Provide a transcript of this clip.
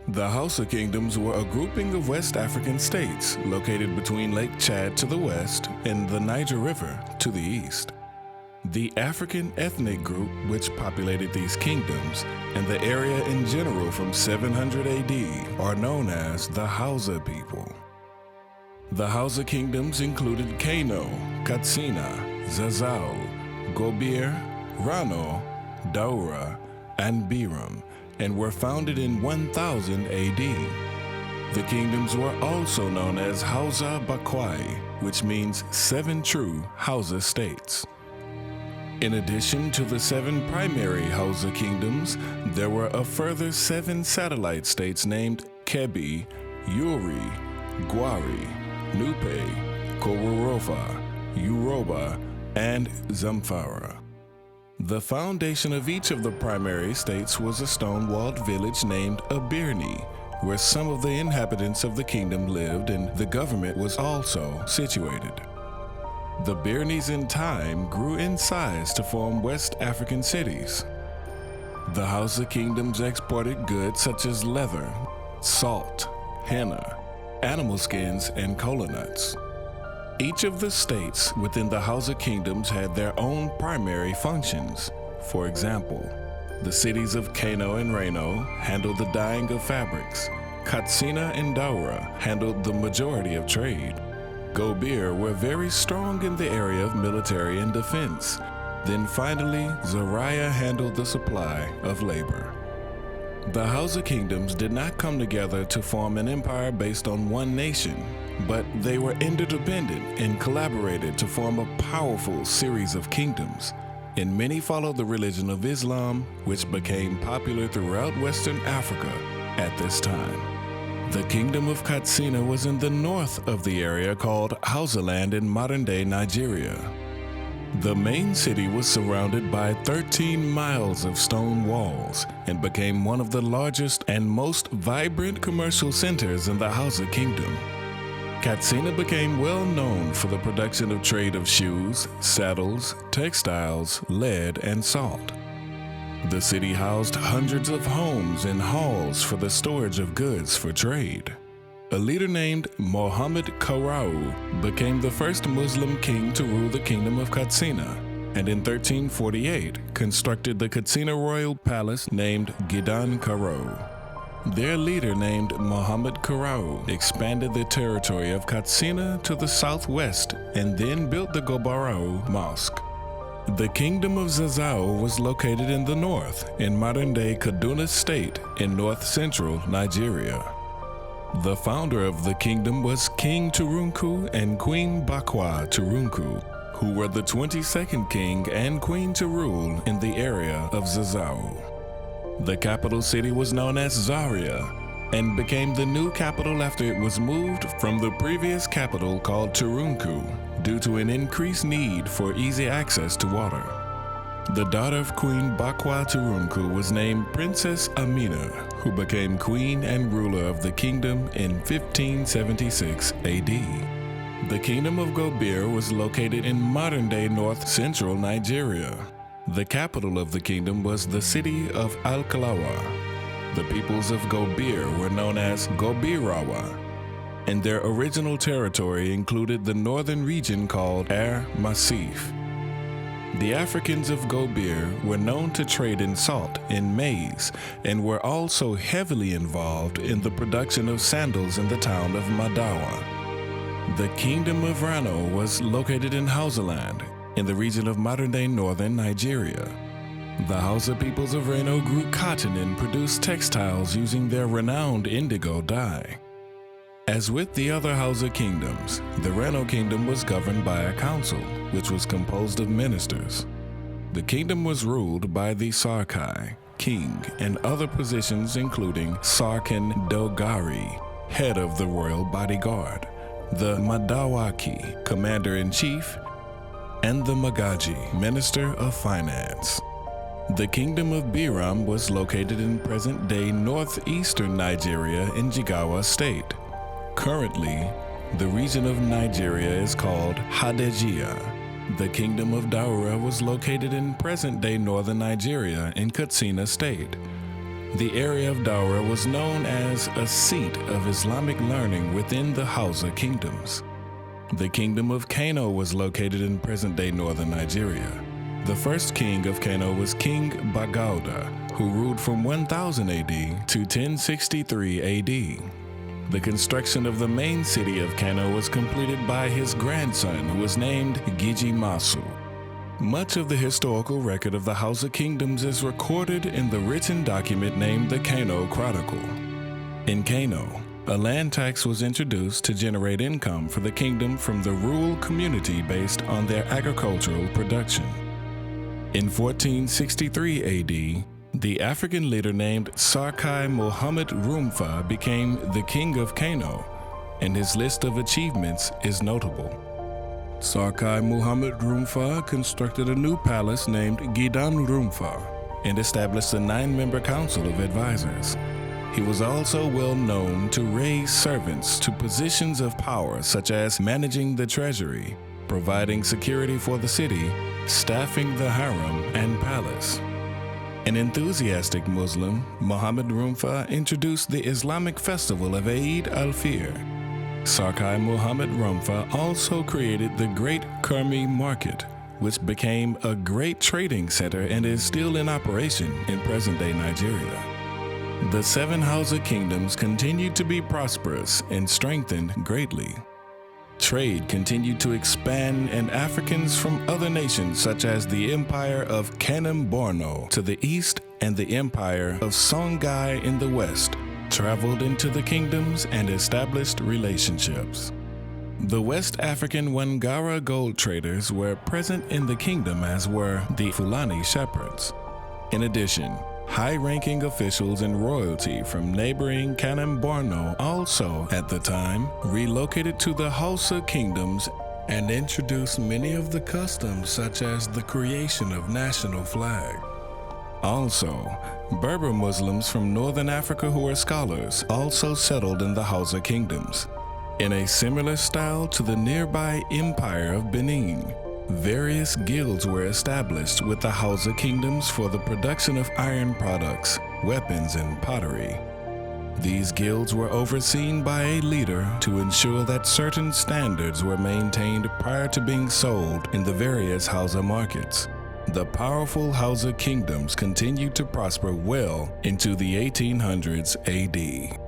The Hausa Kingdoms were a grouping of West African states located between Lake Chad to the west and the Niger River to the east. The African ethnic group which populated these kingdoms and the area in general from 700 AD are known as the Hausa people. The Hausa Kingdoms included Kano, Katsina, Zazu, Gobir, Rano, Daura, and Biram, and were founded in 1000 AD. The kingdoms were also known as Hausa Bakwai, which means 7 true Hausa states. In addition to the 7 primary Hausa kingdoms, there were a further 7 satellite states named Kebi, Yuri, Gwari, Nupe, Kororofa, Yoruba, and Zamfara. The foundation of each of the primary states was a stone-walled village named Abirni, where some of the inhabitants of the kingdom lived and the government was also situated. The Birnis in time grew in size to form West African cities. The Hausa kingdoms exported goods such as leather, salt, henna, animal skins, and kola nuts. Each of the states within the Hausa kingdoms had their own primary functions. For example, the cities of Kano and Reno handled the dyeing of fabrics. Katsina and Daura handled the majority of trade. Gobir were very strong in the area of military and defense. Then finally, Zaria handled the supply of labor. The Hausa kingdoms did not come together to form an empire based on one nation, but they were interdependent and collaborated to form a powerful series of kingdoms. And many followed the religion of Islam, which became popular throughout Western Africa at this time. The Kingdom of Katsina was in the north of the area called Hausaland in modern-day Nigeria. The main city was surrounded by 13 miles of stone walls and became one of the largest and most vibrant commercial centers in the Hausa Kingdom. Katsina became well known for the production of trade of shoes, saddles, textiles, lead, and salt. The city housed hundreds of homes and halls for the storage of goods for trade. A leader named Muhammad Karau became the first Muslim king to rule the Kingdom of Katsina, and in 1348 constructed the Katsina royal palace named Gidan Karo. Their leader named Muhammad Karau expanded the territory of Katsina to the southwest and then built the Gobarau Mosque. The Kingdom of Zazu was located in the north in modern-day Kaduna State in north-central Nigeria. The founder of the kingdom was King Turunku and Queen Bakwa Turunku, who were the 22nd king and queen to rule in the area of Zazu. The capital city was known as Zaria and became the new capital after it was moved from the previous capital called Turunku due to an increased need for easy access to water. The daughter of Queen Bakwa Turunku was named Princess Amina, who became queen and ruler of the kingdom in 1576 AD. The Kingdom of Gobir was located in modern-day north-central Nigeria. The capital of the kingdom was the city of al-Khilawiy. The peoples of Gobir were known as Gobirawa, and their original territory included the northern region called Air Massif. The Africans of Gobir were known to trade in salt and maize and were also heavily involved in the production of sandals in the town of Madawa. The Kingdom of Rano was located in Hausaland, in the region of modern-day northern Nigeria. The Hausa peoples of Reno grew cotton and produced textiles using their renowned indigo dye. As with the other Hausa kingdoms, the Reno kingdom was governed by a council, which was composed of ministers. The kingdom was ruled by the Sarkai, king, and other positions including Sarkin Dogari, head of the royal bodyguard, the Madawaki, commander-in-chief, and the Magaji, minister of finance. The Kingdom of Biram was located in present-day northeastern Nigeria in Jigawa State. Currently, the region of Nigeria is called Hadejia. The Kingdom of Daura was located in present-day northern Nigeria in Katsina State. The area of Daura was known as a seat of Islamic learning within the Hausa Kingdoms. The Kingdom of Kano was located in present-day northern Nigeria. The first king of Kano was King Bagauda, who ruled from 1000 AD to 1063 AD. The construction of the main city of Kano was completed by his grandson, who was named Gijimasu. Much of the historical record of the Hausa Kingdoms is recorded in the written document named the Kano Chronicle. In Kano, a land tax was introduced to generate income for the kingdom from the rural community based on their agricultural production. In 1463 AD, the African leader named Sarkai Muhammad Rumfa became the king of Kano, and his list of achievements is notable. Sarkai Muhammad Rumfa constructed a new palace named Gidan Rumfa and established a 9-member council of advisors. He was also well known to raise servants to positions of power, such as managing the treasury, providing security for the city, staffing the harem and palace. An enthusiastic Muslim, Muhammad Rumfa introduced the Islamic festival of Eid al-Fitr. Sarkai Muhammad Rumfa also created the Great Kurmi Market, which became a great trading center and is still in operation in present-day Nigeria. The 7 Hausa Kingdoms continued to be prosperous and strengthened greatly. Trade continued to expand, and Africans from other nations such as the Empire of Kanem Borno to the east and the Empire of Songhai in the west traveled into the kingdoms and established relationships. The West African Wangara gold traders were present in the kingdom, as were the Fulani shepherds. In addition, high-ranking officials and royalty from neighboring Kanem Borno also, at the time, relocated to the Hausa Kingdoms and introduced many of the customs, such as the creation of national flag. Also, Berber Muslims from northern Africa who are scholars also settled in the Hausa Kingdoms. In a similar style to the nearby Empire of Benin, various guilds were established with the Hausa Kingdoms for the production of iron products, weapons, and pottery. These guilds were overseen by a leader to ensure that certain standards were maintained prior to being sold in the various Hausa markets. The powerful Hausa Kingdoms continued to prosper well into the 1800s AD.